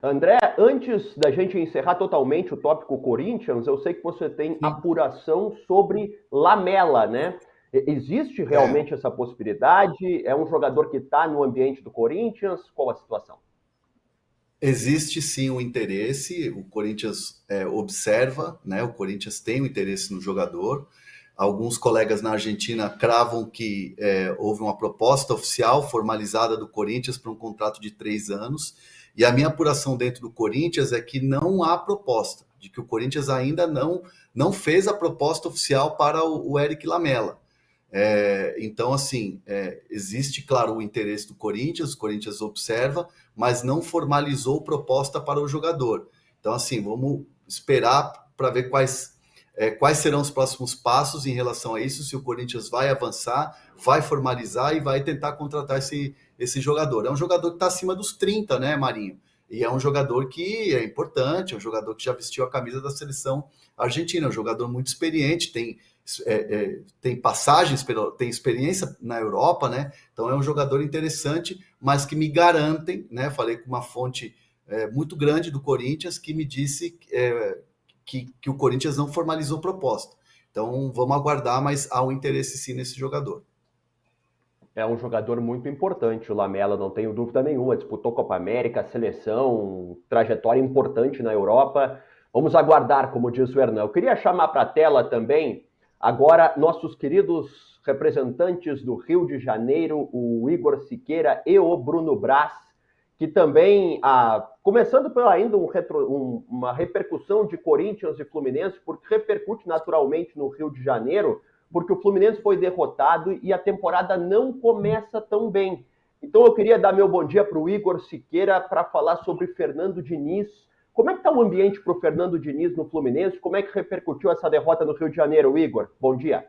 André, antes da gente encerrar totalmente o tópico Corinthians, eu sei que você tem Sim. apuração sobre Lamela, né? Existe É, realmente essa possibilidade? É um jogador que está no ambiente do Corinthians? Qual a situação? existe sim o interesse, o Corinthians observa, né? O Corinthians tem o interesse no jogador. Alguns colegas na Argentina cravam que houve uma proposta oficial formalizada do Corinthians para um contrato de 3 anos. E a minha apuração dentro do Corinthians é que não há proposta, de que o Corinthians ainda não fez a proposta oficial para o Eric Lamela. Então, assim, existe, claro, o interesse do Corinthians, o Corinthians observa, mas não formalizou proposta para o jogador. Então, assim, vamos esperar para ver quais serão os próximos passos em relação a isso, se o Corinthians vai avançar, vai formalizar e vai tentar contratar esse jogador. É um jogador que está acima dos 30, né, Marinho? E é um jogador que é importante, é um jogador que já vestiu a camisa da seleção argentina, é um jogador muito experiente, tem passagens, tem experiência na Europa, né? Então é um jogador interessante, mas que me garantem, né? Falei com uma fonte muito grande do Corinthians que me disse que o Corinthians não formalizou proposta. Então vamos aguardar, mas há um interesse sim nesse jogador. É um jogador muito importante, o Lamela, não tenho dúvida nenhuma. Disputou Copa América, seleção, trajetória importante na Europa. Vamos aguardar, como diz o Hernan. Eu queria chamar para a tela também, agora, nossos queridos representantes do Rio de Janeiro, o Igor Siqueira e o Bruno Brás, que também, começando por ainda uma repercussão de Corinthians e Fluminense, porque repercute naturalmente no Rio de Janeiro, porque o Fluminense foi derrotado e a temporada não começa tão bem. Então eu queria dar meu bom dia para o Igor Siqueira para falar sobre Fernando Diniz. Como é que está o ambiente para o Fernando Diniz no Fluminense? Como é que repercutiu essa derrota no Rio de Janeiro, Igor? Bom dia.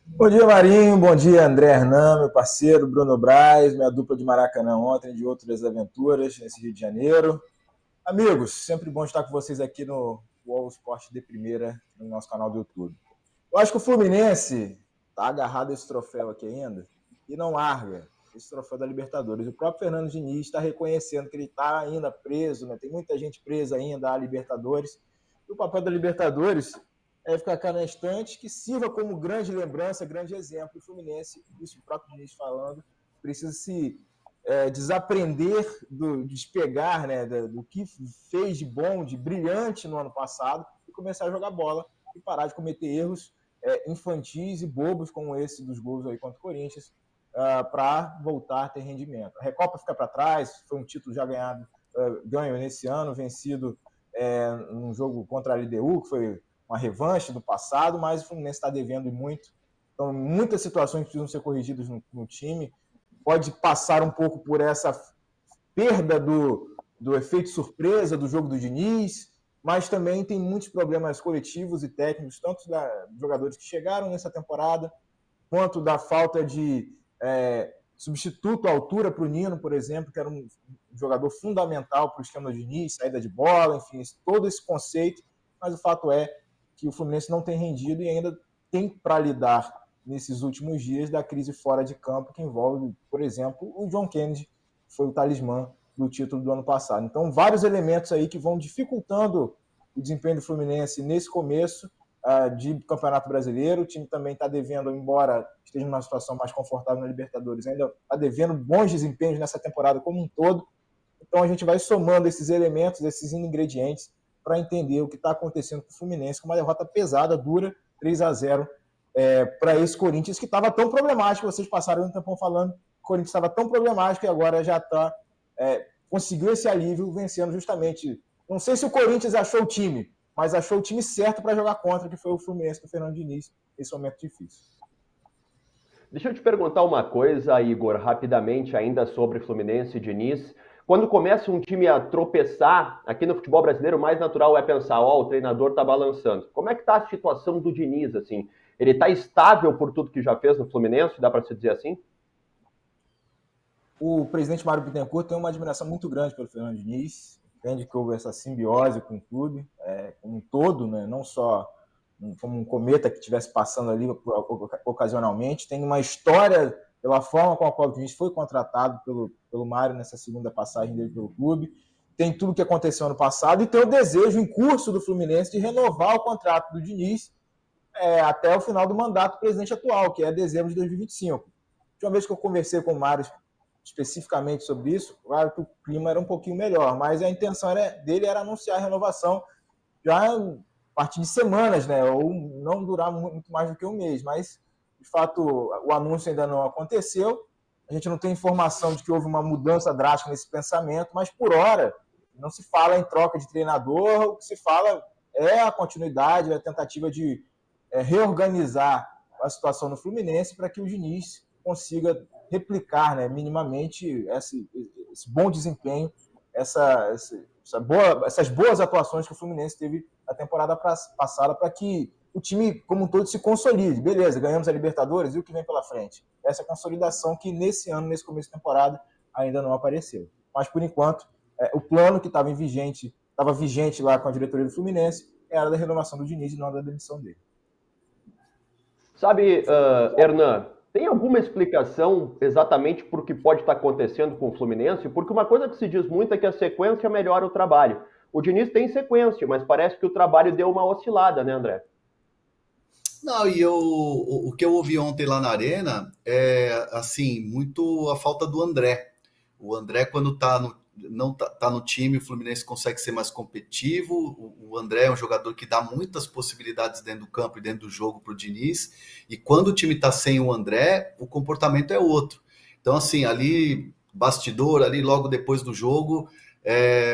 Bom dia, Marinho. Bom dia, André Hernan, meu parceiro, Bruno Braz, minha dupla de Maracanã ontem, de outras aventuras nesse Rio de Janeiro. Amigos, sempre bom estar com vocês aqui no UOL Esporte de Primeira, no nosso canal do YouTube. Eu acho que o Fluminense está agarrado a esse troféu aqui ainda e não larga esse troféu da Libertadores. O próprio Fernando Diniz está reconhecendo que ele está ainda preso, né? Tem muita gente presa ainda à Libertadores. E o papel da Libertadores é ficar cá na estante, que sirva como grande lembrança, grande exemplo. O Fluminense, isso o próprio Diniz falando, precisa se desaprender do despegar, né, do que fez de bom, de brilhante no ano passado e começar a jogar bola e parar de cometer erros infantis e bobos como esse dos gols aí contra o Corinthians, para voltar a ter rendimento. A Recopa fica para trás, foi um título já ganho nesse ano, vencido num jogo contra a LDU, que foi uma revanche do passado, mas o Fluminense está devendo muito. Então, muitas situações precisam ser corrigidas no time. Pode passar um pouco por essa perda do efeito surpresa do jogo do Diniz, mas também tem muitos problemas coletivos e técnicos, tanto dos jogadores que chegaram nessa temporada, quanto da falta de substituto à altura para o Nino, por exemplo, que era um jogador fundamental para o esquema do Diniz, saída de bola, enfim, todo esse conceito. Mas o fato é que o Fluminense não tem rendido e ainda tem para lidar nesses últimos dias da crise fora de campo, que envolve, por exemplo, o John Kennedy, que foi o talismã do título do ano passado. Então, vários elementos aí que vão dificultando o desempenho do Fluminense nesse começo de Campeonato Brasileiro. O time também está devendo, embora esteja numa situação mais confortável na Libertadores, ainda está devendo bons desempenhos nessa temporada como um todo. Então a gente vai somando esses elementos, esses ingredientes, para entender o que está acontecendo com o Fluminense, com uma derrota pesada, dura, 3-0 para esse Corinthians, que estava tão problemático. Vocês passaram um tempão falando que o Corinthians estava tão problemático e agora já está conseguiu esse alívio vencendo justamente. Não sei se o Corinthians achou o time, mas achou o time certo para jogar contra, que foi o Fluminense do Fernando Diniz, nesse momento difícil. Deixa eu te perguntar uma coisa, Igor, rapidamente, ainda sobre Fluminense e Diniz. Quando começa um time a tropeçar, aqui no futebol brasileiro, o mais natural é pensar, ó, o treinador tá balançando. Como é que tá a situação do Diniz, assim? Ele tá estável por tudo que já fez no Fluminense, dá para se dizer assim? O presidente Mário Bittencourt tem uma admiração muito grande pelo Fernando Diniz, entende que houve essa simbiose com o clube, como um todo, né? Não só como um cometa que estivesse passando ali ocasionalmente. Tem uma história pela forma como o Diniz foi contratado pelo Mário nessa segunda passagem dele pelo clube. tem tudo que aconteceu ano passado e tem o desejo em curso do Fluminense de renovar o contrato do Diniz até o final do mandato do presidente atual, que é dezembro de 2025. A última vez que eu conversei com o Mário especificamente sobre isso, claro que o clima era um pouquinho melhor, mas a intenção dele era anunciar a renovação já a partir de semanas, né? Ou não durar muito mais do que um mês, mas de fato o anúncio ainda não aconteceu. A gente não tem informação de que houve uma mudança drástica nesse pensamento, mas por hora não se fala em troca de treinador, o que se fala é a continuidade, a tentativa de reorganizar a situação no Fluminense para que o Diniz consiga replicar, né, minimamente esse bom desempenho, essas boas atuações que o Fluminense teve na temporada passada, para que o time como um todo se consolide. Beleza, ganhamos a Libertadores, e o que vem pela frente? Essa consolidação que nesse ano, nesse começo de temporada, ainda não apareceu. Mas, por enquanto, o plano que estava vigente lá com a diretoria do Fluminense era da renovação do Diniz e não da demissão dele. Sabe, Hernan, tem alguma explicação exatamente por que pode estar acontecendo com o Fluminense? Porque uma coisa que se diz muito é que a sequência melhora o trabalho. O Diniz tem sequência, mas parece que o trabalho deu uma oscilada, né, André? Não, o que eu ouvi ontem lá na Arena é, assim, muito a falta do André. O André, quando não tá no time, o Fluminense consegue ser mais competitivo. O André é um jogador que dá muitas possibilidades dentro do campo e dentro do jogo para o Diniz. E quando o time está sem o André, o comportamento é outro. Então, assim, ali, bastidor, ali logo depois do jogo,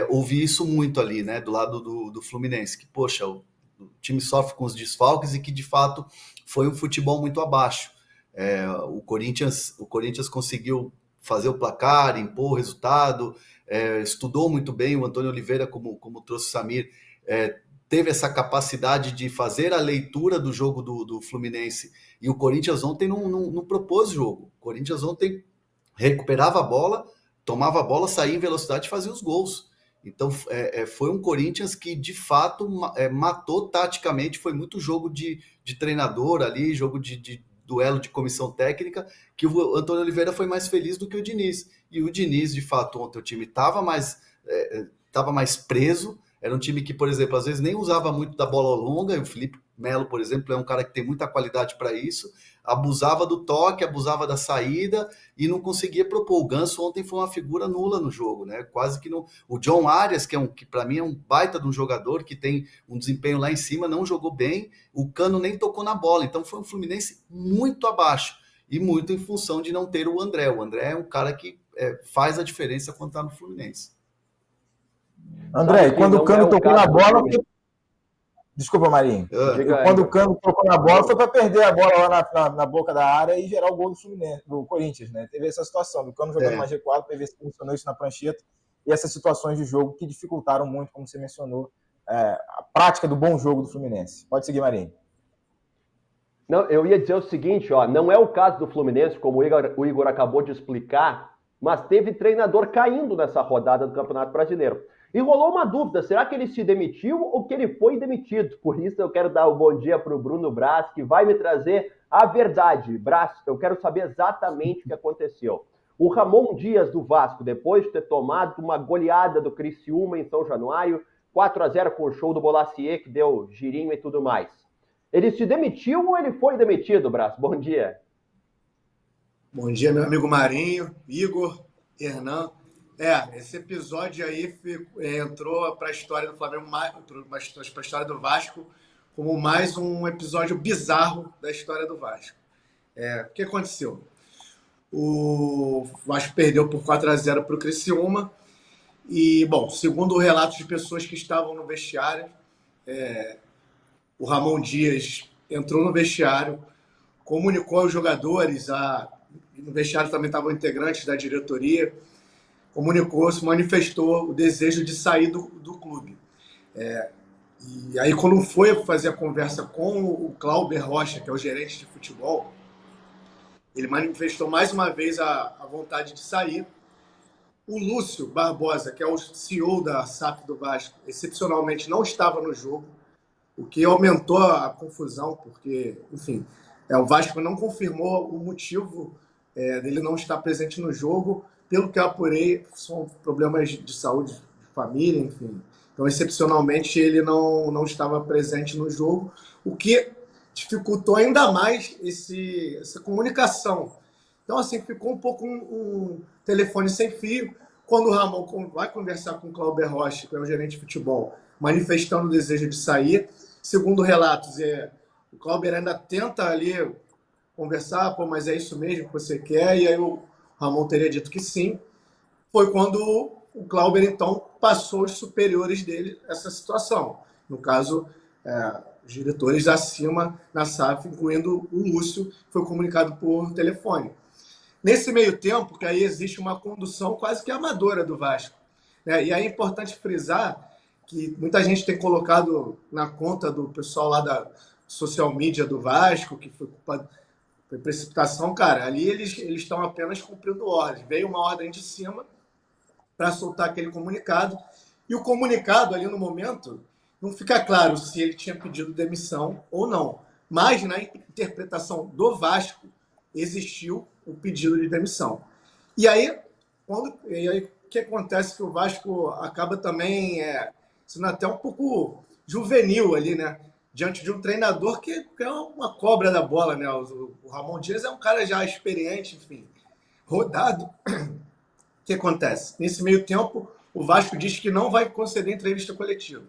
ouvi isso muito ali, né, do lado do Fluminense. Que, poxa, o time sofre com os desfalques e que, de fato, foi um futebol muito abaixo. O Corinthians conseguiu fazer o placar, impor o resultado, estudou muito bem. O Antônio Oliveira, como trouxe o Samir, teve essa capacidade de fazer a leitura do jogo do Fluminense. E o Corinthians ontem não propôs jogo. O Corinthians ontem recuperava a bola, tomava a bola, saía em velocidade e fazia os gols. Então, foi um Corinthians que, de fato, matou taticamente. Foi muito jogo de treinador ali, jogo de duelo de comissão técnica, que o Antônio Oliveira foi mais feliz do que o Diniz. E o Diniz, de fato, ontem o time estava mais preso. Era um time que, por exemplo, às vezes nem usava muito da bola longa. E o Felipe Melo, por exemplo, é um cara que tem muita qualidade para isso. Abusava do toque, abusava da saída e não conseguia propor. O Ganso ontem foi uma figura nula no jogo, né? Quase que não. O John Arias, que para mim é um baita de um jogador, que tem um desempenho lá em cima, não jogou bem. O Cano nem tocou na bola. Então foi um Fluminense muito abaixo e muito em função de não ter o André. O André é um cara que faz a diferença quando está no Fluminense. André, quando o Cano tocou na bola... Desculpa, Marinho. Quando o Cano tocou na bola, foi para perder a bola lá na boca da área e gerar o gol do Corinthians, né? Teve essa situação, do Cano jogando mais recuado, o PVC mencionou isso na prancheta, e essas situações de jogo que dificultaram muito, como você mencionou, a prática do bom jogo do Fluminense. Pode seguir, Marinho. Não, eu ia dizer o seguinte, não é o caso do Fluminense, como o Igor acabou de explicar, mas teve treinador caindo nessa rodada do Campeonato Brasileiro. E rolou uma dúvida, será que ele se demitiu ou que ele foi demitido? Por isso eu quero dar o bom dia para o Bruno Braz, que vai me trazer a verdade. Braz, eu quero saber exatamente o que aconteceu. O Ramon Dias do Vasco, depois de ter tomado uma goleada do Criciúma em São Januário, 4-0 com o show do Bolacier, que deu girinho e tudo mais. Ele se demitiu ou ele foi demitido, Braz? Bom dia. Bom dia, meu amigo Marinho, Igor, Hernan. Esse episódio aí entrou para a história do Flamengo, para a história do Vasco, como mais um episódio bizarro da história do Vasco. O que aconteceu? O Vasco perdeu por 4-0 para o Criciúma e, bom, segundo o relato de pessoas que estavam no vestiário, o Ramon Dias entrou no vestiário, comunicou aos jogadores, no vestiário também estavam integrantes da diretoria, se manifestou o desejo de sair do clube. E aí, quando foi fazer a conversa com o Clauber Rocha, que é o gerente de futebol, ele manifestou mais uma vez a vontade de sair. O Lúcio Barbosa, que é o CEO da SAF do Vasco, excepcionalmente não estava no jogo, o que aumentou a confusão, porque, enfim, o Vasco não confirmou o motivo dele não estar presente no jogo. Pelo que eu apurei, são problemas de saúde família, enfim. Então, excepcionalmente, ele não estava presente no jogo, o que dificultou ainda mais essa comunicação. Então, assim, ficou um pouco um telefone sem fio. Quando o Ramon vai conversar com o Clauber Rocha, que é o gerente de futebol, manifestando o desejo de sair, segundo relatos, o Clauber ainda tenta ali conversar, pô, mas é isso mesmo que você quer? E aí o Ramon teria dito que sim. Foi quando o Clauber, então, passou os superiores dele essa situação. No caso, os diretores acima na SAF, incluindo o Lúcio, foi comunicado por telefone. Nesse meio tempo, que aí existe uma condução quase que amadora do Vasco, né? E aí é importante frisar que muita gente tem colocado na conta do pessoal lá da social media do Vasco, que foi culpado, foi precipitação, cara. Ali eles estão apenas cumprindo ordens. Veio uma ordem de cima para soltar aquele comunicado. E o comunicado, ali no momento, não fica claro se ele tinha pedido demissão ou não. Mas, na interpretação do Vasco, existiu o pedido de demissão. E aí o que acontece? Que o Vasco acaba também sendo até um pouco juvenil ali, né? Diante de um treinador que é uma cobra da bola, né? O Ramon Dias é um cara já experiente, enfim, rodado. O que acontece? Nesse meio tempo, o Vasco diz que não vai conceder entrevista coletiva.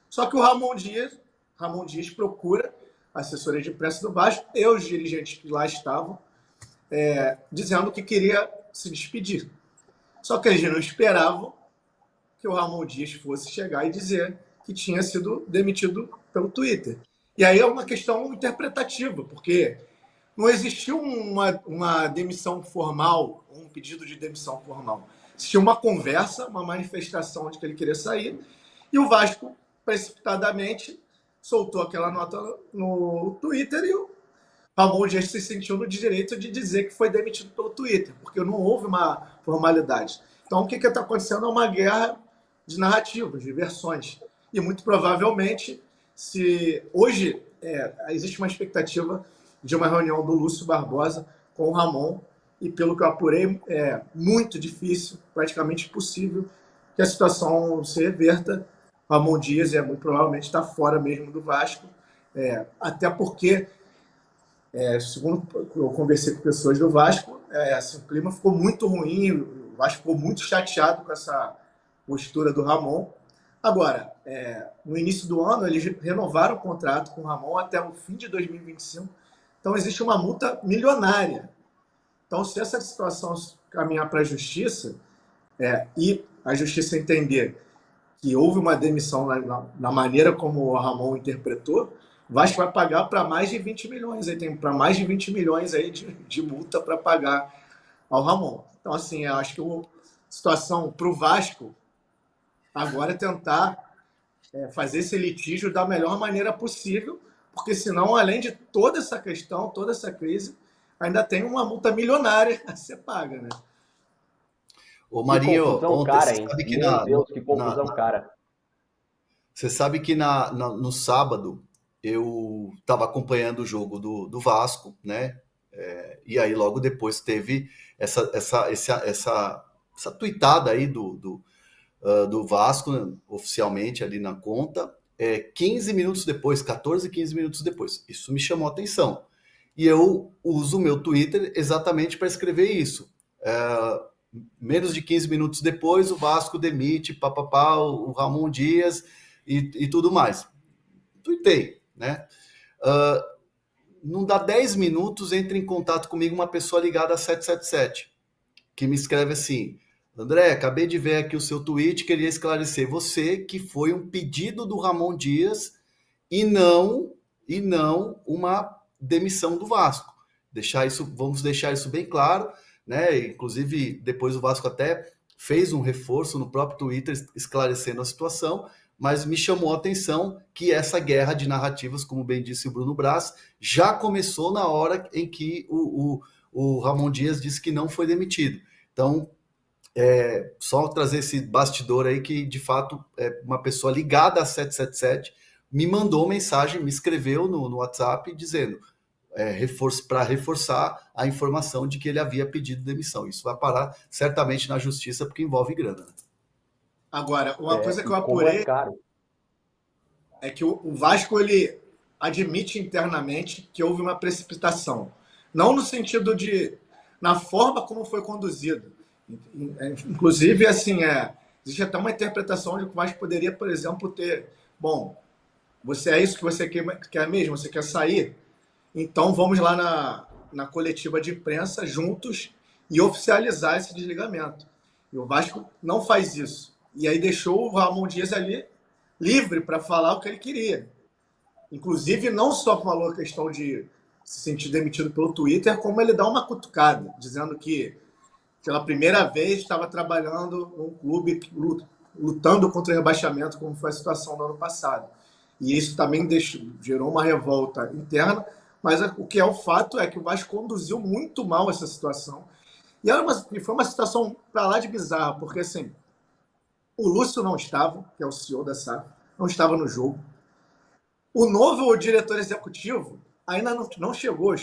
Só que o Ramon Dias procura a assessoria de imprensa do Vasco e os dirigentes que lá estavam dizendo que queria se despedir. Só que eles não esperavam que o Ramon Dias fosse chegar e dizer que tinha sido demitido pelo Twitter. E aí é uma questão interpretativa, porque não existiu uma demissão formal, um pedido de demissão formal. Existiu uma conversa, uma manifestação de que ele queria sair, e o Vasco, precipitadamente, soltou aquela nota no Twitter e o Ramon Dias se sentiu no direito de dizer que foi demitido pelo Twitter, porque não houve uma formalidade. Então, o que está acontecendo é uma guerra de narrativas, de versões. E, muito provavelmente, se hoje existe uma expectativa de uma reunião do Lúcio Barbosa com o Ramon, e pelo que eu apurei, é muito difícil, praticamente impossível, que a situação se reverta. Ramon Dias muito provavelmente está fora mesmo do Vasco, até porque, segundo eu conversei com pessoas do Vasco, assim, o clima ficou muito ruim, o Vasco ficou muito chateado com essa postura do Ramon. Agora, no início do ano, eles renovaram o contrato com o Ramon até o fim de 2025, então existe uma multa milionária. Então, se essa situação caminhar para a Justiça, e a Justiça entender que houve uma demissão na maneira como o Ramon interpretou, o Vasco vai pagar para mais de 20 milhões. Aí tem para mais de 20 milhões aí de multa para pagar ao Ramon. Então, assim, eu acho que a situação para o Vasco agora é tentar fazer esse litígio da melhor maneira possível, porque senão, além de toda essa questão, toda essa crise, ainda tem uma multa milionária a ser paga, né? Ô Marinho, que confusão, ontem cara, você hein? sabe que Meu Deus, que confusão, cara. Você sabe que no sábado eu estava acompanhando o jogo do Vasco, né? E aí logo depois teve essa tuitada aí do Vasco, né, oficialmente ali na conta, 15 minutos depois, 14, 15 minutos depois. Isso me chamou a atenção. E eu uso o meu Twitter exatamente para escrever isso. Menos de 15 minutos depois, o Vasco demite o Ramon Dias e tudo mais. Tuitei, né? Não dá 10 minutos, entra em contato comigo uma pessoa ligada a 777, que me escreve assim: André, acabei de ver aqui o seu tweet, queria esclarecer você que foi um pedido do Ramon Dias e não uma demissão do Vasco. Vamos deixar isso bem claro, né? Inclusive, depois o Vasco até fez um reforço no próprio Twitter esclarecendo a situação, mas me chamou a atenção que essa guerra de narrativas, como bem disse o Bruno Braz, já começou na hora em que o Ramon Dias disse que não foi demitido. Então, só trazer esse bastidor aí que, de fato, uma pessoa ligada a 777 me mandou mensagem, me escreveu no WhatsApp dizendo para reforçar a informação de que ele havia pedido demissão. Isso vai parar certamente na justiça porque envolve grana. Agora, uma coisa que E eu como é apurei caro. é que o Vasco ele admite internamente que houve uma precipitação. Não no sentido de. Na forma como foi conduzido. Inclusive, assim, existe até uma interpretação de que o Vasco poderia, por exemplo, ter. Bom, você é isso que você quer mesmo? Você quer sair? Então vamos lá na coletiva de imprensa juntos e oficializar esse desligamento. E o Vasco não faz isso. E aí deixou o Ramon Dias ali livre para falar o que ele queria. Inclusive, não só falou a questão de se sentir demitido pelo Twitter, como ele dá uma cutucada, dizendo que pela primeira vez estava trabalhando num clube lutando contra o rebaixamento, como foi a situação do ano passado. E isso também gerou uma revolta interna, mas o que é o fato é que o Vasco conduziu muito mal essa situação. E foi uma situação para lá de bizarra, porque assim, o Lúcio não estava, que é o CEO da SAF, não estava no jogo. O novo diretor executivo ainda não chegou.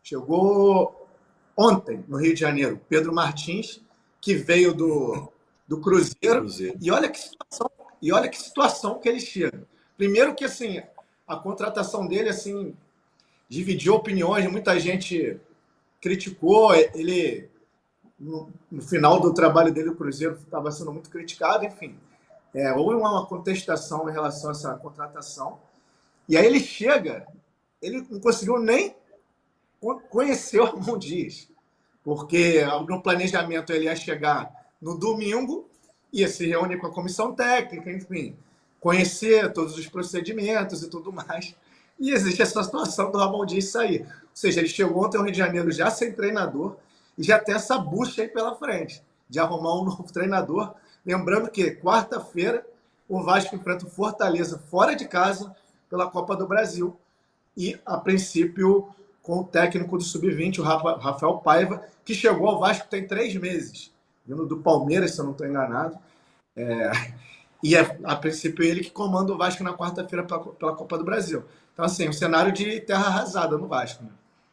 Chegou ontem, no Rio de Janeiro. Pedro Martins, que veio do Cruzeiro. E olha que situação que ele chega. Primeiro que, assim, a contratação dele, assim, dividiu opiniões. Muita gente criticou. Ele, no final do trabalho dele, o Cruzeiro estava sendo muito criticado. Enfim, houve uma contestação em relação a essa contratação. E aí ele chega, ele não conseguiu nem conhecer o Ramon Dias, porque no planejamento ele ia chegar no domingo, ia se reunir com a comissão técnica, enfim, conhecer todos os procedimentos e tudo mais. E existe essa situação do Ramon Dias sair. Ou seja, ele chegou ontem ao Rio de Janeiro já sem treinador e já tem essa bucha aí pela frente, de arrumar um novo treinador. Lembrando que quarta-feira o Vasco enfrenta o Fortaleza fora de casa pela Copa do Brasil. E, a princípio, com o técnico do Sub-20, o Rafael Paiva, que chegou ao Vasco tem 3 meses, vindo do Palmeiras, se eu não estou enganado. E, a princípio, ele que comanda o Vasco na quarta-feira pela Copa do Brasil. Então, assim, um cenário de terra arrasada no Vasco, né?